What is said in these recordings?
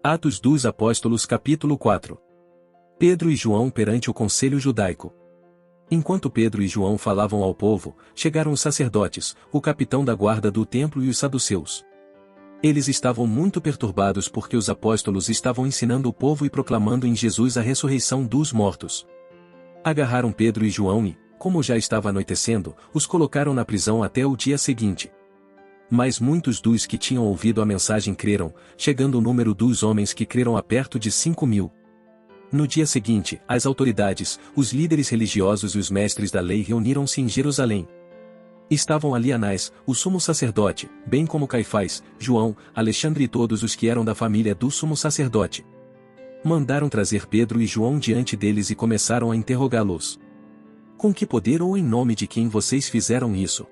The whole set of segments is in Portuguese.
Atos dos Apóstolos capítulo 4. Pedro e João perante o conselho judaico. Enquanto Pedro e João falavam ao povo, chegaram os sacerdotes, o capitão da guarda do templo e os saduceus. Eles estavam muito perturbados porque os apóstolos estavam ensinando o povo e proclamando em Jesus a ressurreição dos mortos. Agarraram Pedro e João e, como já estava anoitecendo, os colocaram na prisão até o dia seguinte. Mas muitos dos que tinham ouvido a mensagem creram, chegando o número dos homens que creram a perto de 5.000. No dia seguinte, as autoridades, os líderes religiosos e os mestres da lei reuniram-se em Jerusalém. Estavam ali Anás, o sumo sacerdote, bem como Caifás, João, Alexandre e todos os que eram da família do sumo sacerdote. Mandaram trazer Pedro e João diante deles e começaram a interrogá-los. Com que poder ou em nome de quem vocês fizeram isso?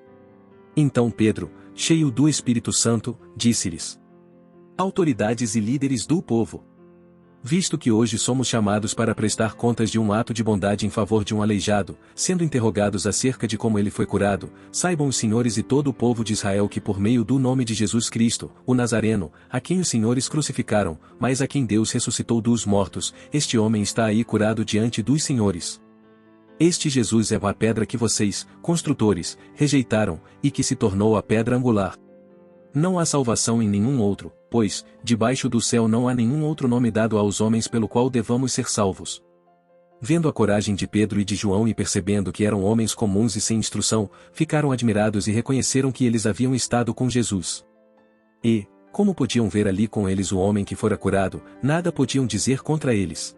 Então Pedro, cheio do Espírito Santo, disse-lhes: autoridades e líderes do povo, visto que hoje somos chamados para prestar contas de um ato de bondade em favor de um aleijado, sendo interrogados acerca de como ele foi curado, saibam os senhores e todo o povo de Israel que por meio do nome de Jesus Cristo, o Nazareno, a quem os senhores crucificaram, mas a quem Deus ressuscitou dos mortos, este homem está aí curado diante dos senhores. Este Jesus é a pedra que vocês, construtores, rejeitaram, e que se tornou a pedra angular. Não há salvação em nenhum outro, pois, debaixo do céu não há nenhum outro nome dado aos homens pelo qual devamos ser salvos. Vendo a coragem de Pedro e de João e percebendo que eram homens comuns e sem instrução, ficaram admirados e reconheceram que eles haviam estado com Jesus. E, como podiam ver ali com eles o homem que fora curado, nada podiam dizer contra eles.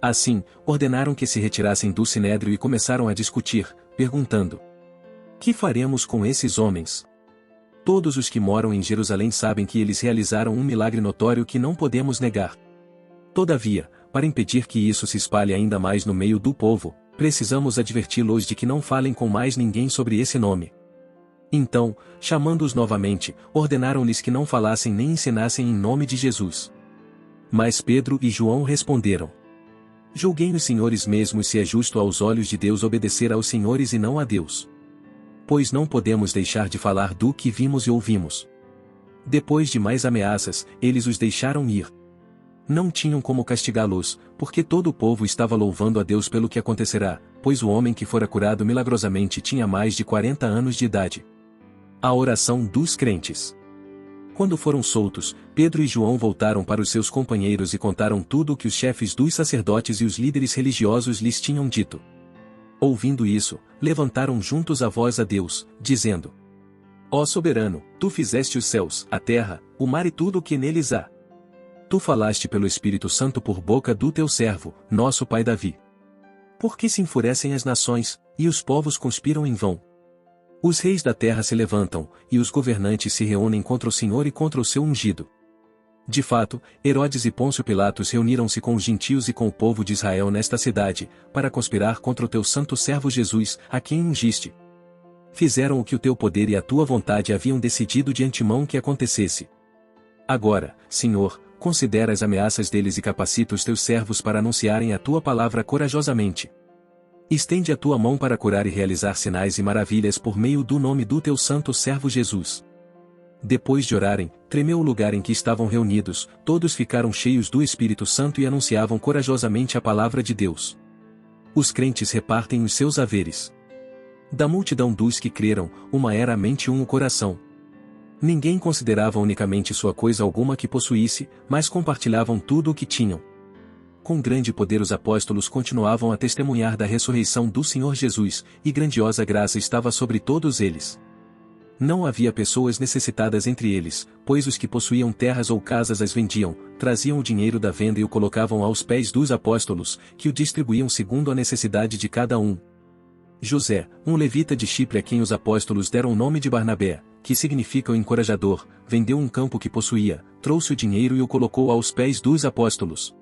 Assim, ordenaram que se retirassem do sinédrio e começaram a discutir, perguntando: que faremos com esses homens? Todos os que moram em Jerusalém sabem que eles realizaram um milagre notório que não podemos negar. Todavia, para impedir que isso se espalhe ainda mais no meio do povo, precisamos adverti-los de que não falem com mais ninguém sobre esse nome. Então, chamando-os novamente, ordenaram-lhes que não falassem nem ensinassem em nome de Jesus. Mas Pedro e João responderam: julguem os senhores mesmos se é justo aos olhos de Deus obedecer aos senhores e não a Deus. Pois não podemos deixar de falar do que vimos e ouvimos. Depois de mais ameaças, eles os deixaram ir. Não tinham como castigá-los, porque todo o povo estava louvando a Deus pelo que acontecerá, pois o homem que fora curado milagrosamente tinha mais de 40 anos de idade. A oração dos crentes. Quando foram soltos, Pedro e João voltaram para os seus companheiros e contaram tudo o que os chefes dos sacerdotes e os líderes religiosos lhes tinham dito. Ouvindo isso, levantaram juntos a voz a Deus, dizendo: ó soberano, tu fizeste os céus, a terra, o mar e tudo o que neles há. Tu falaste pelo Espírito Santo por boca do teu servo, nosso pai Davi. Por que se enfurecem as nações, e os povos conspiram em vão? Os reis da terra se levantam, e os governantes se reúnem contra o Senhor e contra o seu ungido. De fato, Herodes e Pôncio Pilatos reuniram-se com os gentios e com o povo de Israel nesta cidade, para conspirar contra o teu santo servo Jesus, a quem ungiste. Fizeram o que o teu poder e a tua vontade haviam decidido de antemão que acontecesse. Agora, Senhor, considera as ameaças deles e capacita os teus servos para anunciarem a tua palavra corajosamente. Estende a tua mão para curar e realizar sinais e maravilhas por meio do nome do teu santo servo Jesus. Depois de orarem, tremeu o lugar em que estavam reunidos, todos ficaram cheios do Espírito Santo e anunciavam corajosamente a palavra de Deus. Os crentes repartem os seus haveres. Da multidão dos que creram, uma era a mente e um o coração. Ninguém considerava unicamente sua coisa alguma que possuísse, mas compartilhavam tudo o que tinham. Com grande poder os apóstolos continuavam a testemunhar da ressurreição do Senhor Jesus, e grandiosa graça estava sobre todos eles. Não havia pessoas necessitadas entre eles, pois os que possuíam terras ou casas as vendiam, traziam o dinheiro da venda e o colocavam aos pés dos apóstolos, que o distribuíam segundo a necessidade de cada um. José, um levita de Chipre a quem os apóstolos deram o nome de Barnabé, que significa o encorajador, vendeu um campo que possuía, trouxe o dinheiro e o colocou aos pés dos apóstolos.